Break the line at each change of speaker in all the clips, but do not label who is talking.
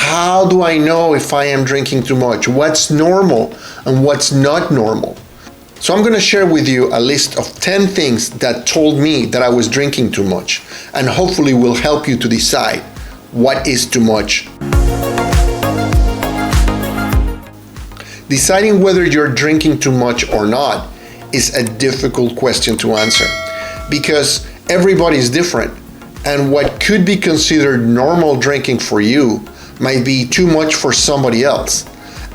how do I know if I am drinking too much? What's normal and what's not normal? So I'm going to share with you a list of 10 things that told me that I was drinking too much, and hopefully will help you to decide what is too much. Deciding whether you're drinking too much or not is a difficult question to answer because everybody is different, and what could be considered normal drinking for you might be too much for somebody else.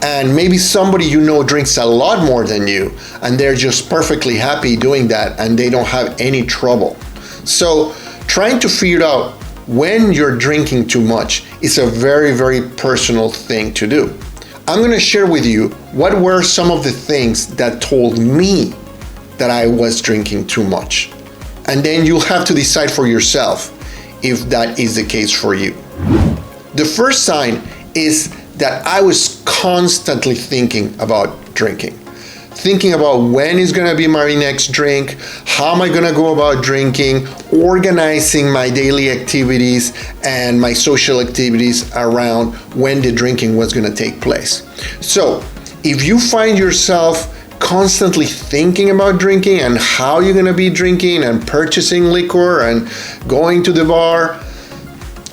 And maybe somebody you know drinks a lot more than you, and they're just perfectly happy doing that and they don't have any trouble. So trying to figure out when you're drinking too much is a very, very personal thing to do. I'm going to share with you what were some of the things that told me that I was drinking too much. And then you'll have to decide for yourself if that is the case for you. The first sign is that I was constantly thinking about drinking. Thinking about when is gonna be my next drink, how am I gonna go about drinking, organizing my daily activities and my social activities around when the drinking was gonna take place. So if you find yourself constantly thinking about drinking and how you're gonna be drinking and purchasing liquor and going to the bar,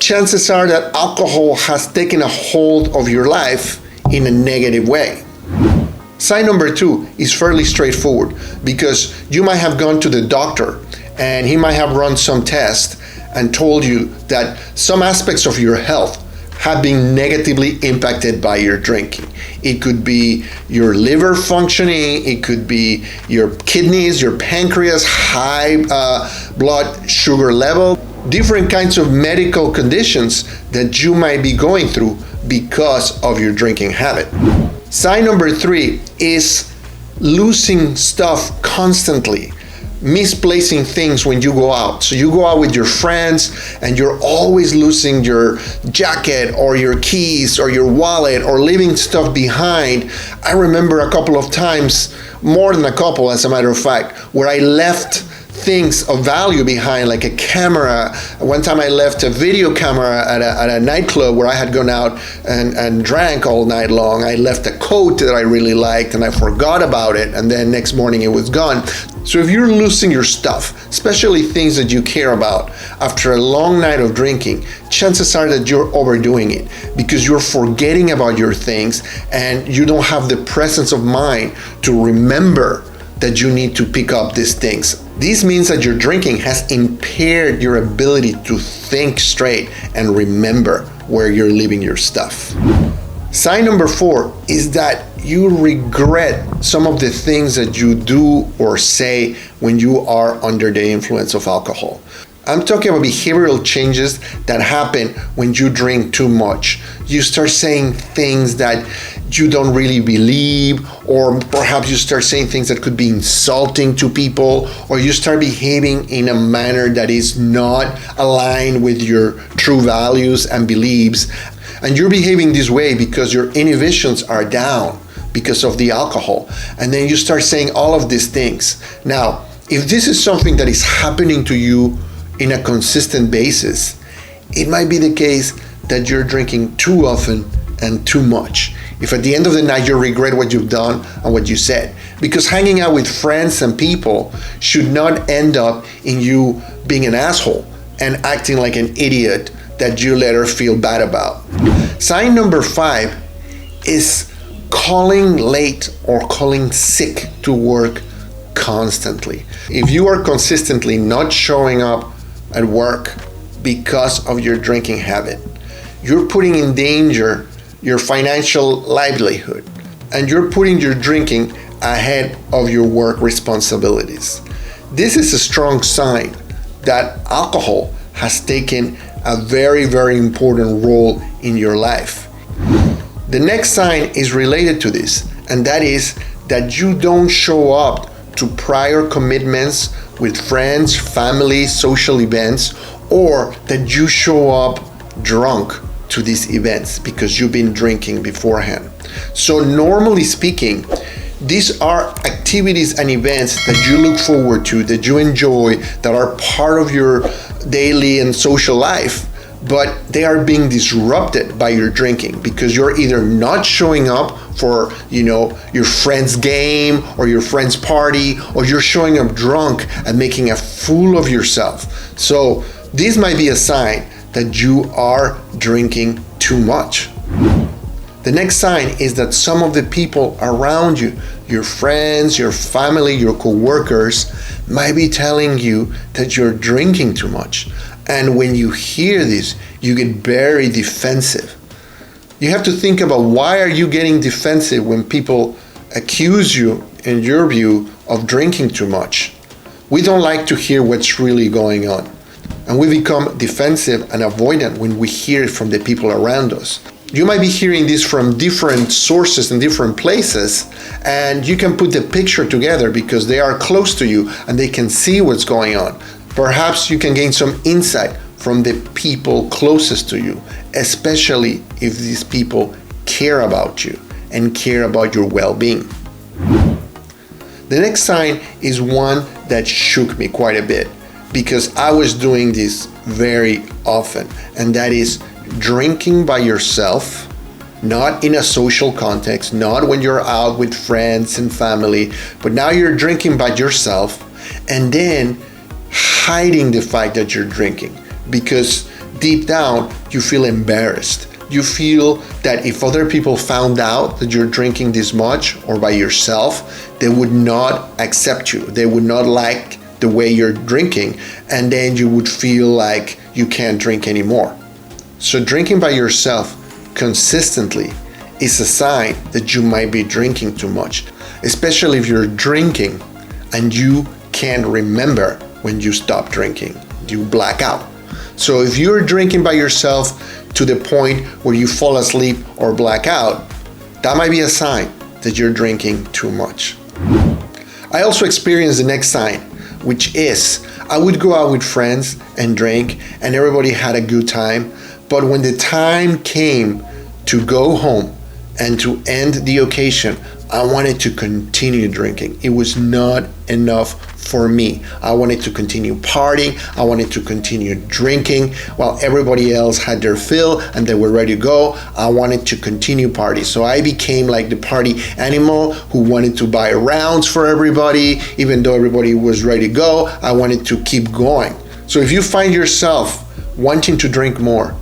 chances are that alcohol has taken a hold of your life in a negative way. Sign number 2 is fairly straightforward because you might have gone to the doctor and he might have run some tests and told you that some aspects of your health have been negatively impacted by your drinking. It could be your liver functioning, it could be your kidneys, your pancreas, high blood sugar level, different kinds of medical conditions that you might be going through because of your drinking habit. Sign number 3 is losing stuff constantly, misplacing things when you go out. So you go out with your friends and you're always losing your jacket or your keys or your wallet or leaving stuff behind. I remember a couple of times, more than a couple as a matter of fact, where I left things of value behind, like a camera. One time I left a video camera at a nightclub where I had gone out and drank all night long. I left a coat that I really liked and I forgot about it, and then next morning it was gone. So if you're losing your stuff, especially things that you care about, after a long night of drinking, chances are that you're overdoing it because you're forgetting about your things and you don't have the presence of mind to remember that you need to pick up these things. This means that your drinking has impaired your ability to think straight and remember where you're leaving your stuff. Sign number 4 is that you regret some of the things that you do or say when you are under the influence of alcohol. I'm talking about behavioral changes that happen when you drink too much. You start saying things that you don't really believe, or perhaps you start saying things that could be insulting to people, or you start behaving in a manner that is not aligned with your true values and beliefs. And you're behaving this way because your inhibitions are down because of the alcohol. And then you start saying all of these things. Now, if this is something that is happening to you in a consistent basis, it might be the case that you're drinking too often and too much. If at the end of the night you regret what you've done and what you said. Because hanging out with friends and people should not end up in you being an asshole and acting like an idiot that you later feel bad about. Sign number 5 is calling late or calling sick to work constantly. If you are consistently not showing up at work because of your drinking habit, you're putting in danger your financial livelihood, and you're putting your drinking ahead of your work responsibilities. This is a strong sign that alcohol has taken a very, very important role in your life. The next sign is related to this, and that is that you don't show up to prior commitments with friends, family, social events, or that you show up drunk to these events because you've been drinking beforehand. So normally speaking, these are activities and events that you look forward to, that you enjoy, that are part of your daily and social life. but they are being disrupted by your drinking because you're either not showing up for, your friend's game or your friend's party, or you're showing up drunk and making a fool of yourself. So this might be a sign that you are drinking too much. The next sign is that some of the people around you, your friends, your family, your coworkers, might be telling you that you're drinking too much. And when you hear this, you get very defensive. You have to think about, why are you getting defensive when people accuse you, in your view, of drinking too much? We don't like to hear what's really going on. And we become defensive and avoidant when we hear it from the people around us. You might be hearing this from different sources and different places, and you can put the picture together because they are close to you and they can see what's going on. Perhaps you can gain some insight from the people closest to you, especially if these people care about you and care about your well-being. The next sign is one that shook me quite a bit because I was doing this very often, and that is drinking by yourself, not in a social context, not when you're out with friends and family, but now you're drinking by yourself and then hiding the fact that you're drinking because deep down you feel embarrassed. You feel that if other people found out that you're drinking this much or by yourself, they would not accept you. They would not like the way you're drinking, and then you would feel like you can't drink anymore. So drinking by yourself consistently is a sign that you might be drinking too much, especially if you're drinking and you can't remember when you stop drinking. You black out. So if you're drinking by yourself to the point where you fall asleep or black out, that might be a sign that you're drinking too much. I also experienced the next sign, which is I would go out with friends and drink and everybody had a good time, but when the time came to go home and to end the occasion, I wanted to continue drinking. It was not enough for me. I wanted to continue partying. I wanted to continue drinking while everybody else had their fill and they were ready to go. I wanted to continue party. So I became like the party animal who wanted to buy rounds for everybody. Even though everybody was ready to go, I wanted to keep going. So if you find yourself wanting to drink more,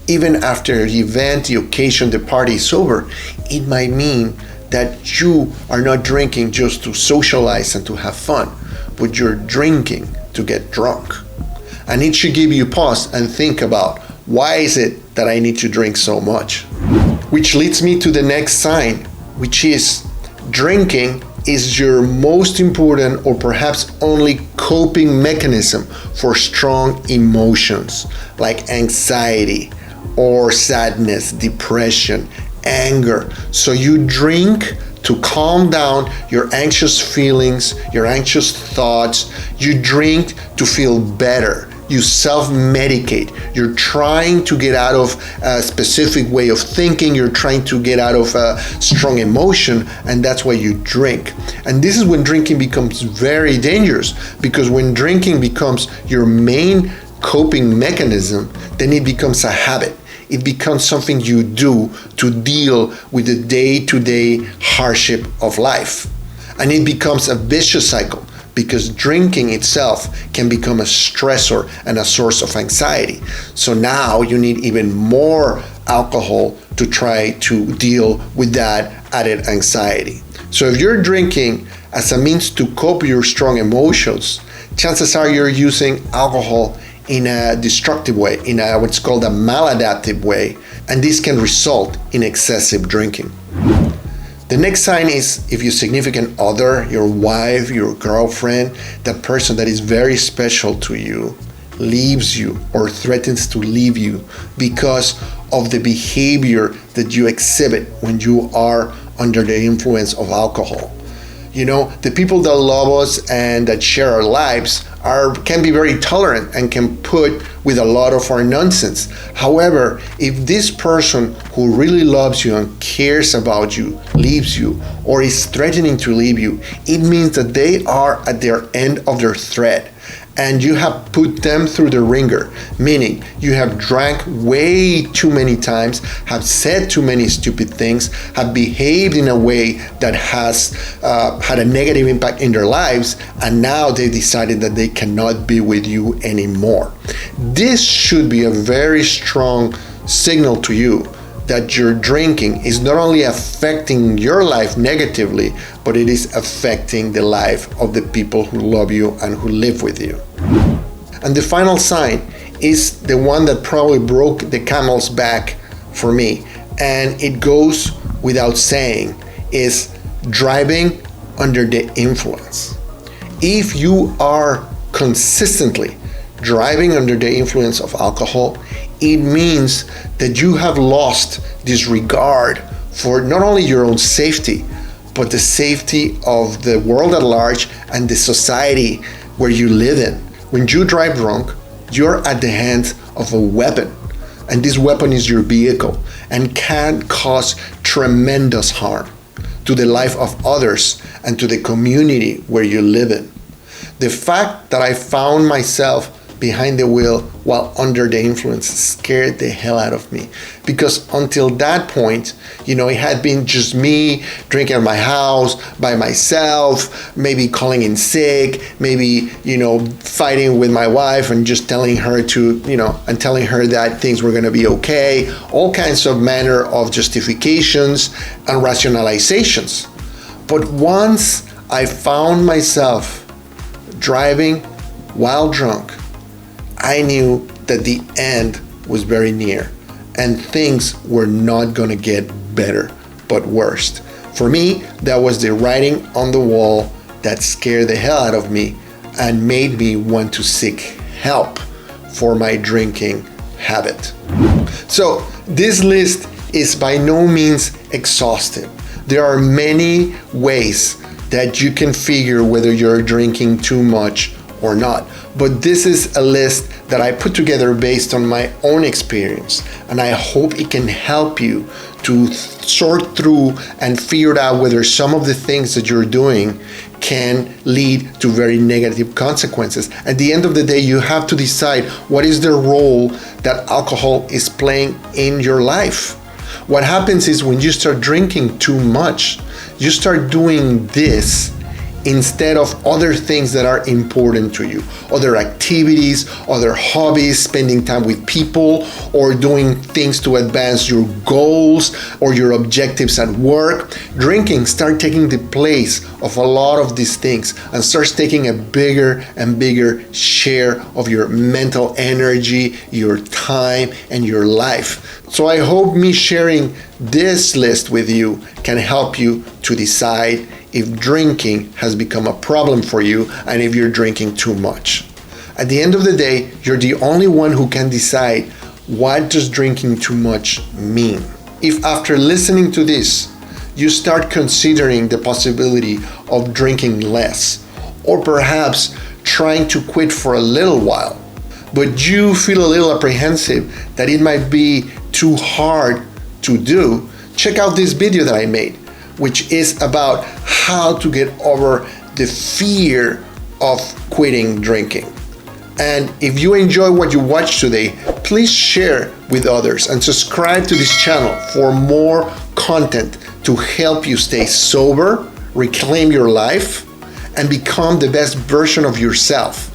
even after the event, the occasion, the party is over, it might mean that you are not drinking just to socialize and to have fun, but you're drinking to get drunk. And it should give you pause and think about, why is it that I need to drink so much? Which leads me to the next sign, which is drinking is your most important or perhaps only coping mechanism for strong emotions like anxiety or sadness, depression, anger. So you drink to calm down your anxious feelings, your anxious thoughts. You drink to feel better. You self-medicate. You're trying to get out of a specific way of thinking. You're trying to get out of a strong emotion, and that's why you drink. And this is when drinking becomes very dangerous, because when drinking becomes your main coping mechanism, then it becomes a habit. It becomes something you do to deal with the day-to-day hardship of life. And it becomes a vicious cycle, because drinking itself can become a stressor and a source of anxiety. So now you need even more alcohol to try to deal with that added anxiety. So if you're drinking as a means to cope with your strong emotions, chances are you're using alcohol in a destructive way, in a what's called a maladaptive way, and this can result in excessive drinking. The next sign is if your significant other, your wife, your girlfriend, that person that is very special to you, leaves you or threatens to leave you because of the behavior that you exhibit when you are under the influence of alcohol. You know, the people that love us and that share our lives can be very tolerant and can put with a lot of our nonsense. However, if this person who really loves you and cares about you leaves you or is threatening to leave you, it means that they are at their end of their thread. and you have put them through the ringer, meaning you have drank way too many times, have said too many stupid things, have behaved in a way that has had a negative impact in their lives, and now they decided that they cannot be with you anymore. This should be a very strong signal to you that your drinking is not only affecting your life negatively, but it is affecting the life of the people who love you and who live with you. And the final sign is the one that probably broke the camel's back for me, and it goes without saying, is driving under the influence. If you are consistently driving under the influence of alcohol, it means that you have lost this regard for not only your own safety, but the safety of the world at large and the society where you live in. When you drive drunk, you're at the hands of a weapon, and this weapon is your vehicle and can cause tremendous harm to the life of others and to the community where you live in. The fact that I found myself behind the wheel while under the influence scared the hell out of me, because until that point, it had been just me drinking at my house by myself, maybe calling in sick, maybe fighting with my wife and just telling her telling her that things were going to be okay, all kinds of manner of justifications and rationalizations. But once I found myself driving while drunk, I knew that the end was very near and things were not going to get better, but worse. For me, that was the writing on the wall that scared the hell out of me and made me want to seek help for my drinking habit. So this list is by no means exhaustive. There are many ways that you can figure whether you're drinking too much or not. But this is a list that I put together based on my own experience, and I hope it can help you to sort through and figure out whether some of the things that you're doing can lead to very negative consequences. At the end of the day, you have to decide what is the role that alcohol is playing in your life. What happens is when you start drinking too much, you start doing this instead of other things that are important to you, other activities, other hobbies, spending time with people, or doing things to advance your goals or your objectives at work. Drinking starts taking the place of a lot of these things and starts taking a bigger and bigger share of your mental energy, your time, and your life. So I hope me sharing this list with you can help you to decide if drinking has become a problem for you and if you're drinking too much. At the end of the day, you're the only one who can decide what does drinking too much mean. If after listening to this, you start considering the possibility of drinking less, or perhaps trying to quit for a little while, but you feel a little apprehensive that it might be too hard to do, check out this video that I made, which is about how to get over the fear of quitting drinking. And if you enjoy what you watched today, please share with others and subscribe to this channel for more content to help you stay sober, reclaim your life, and become the best version of yourself.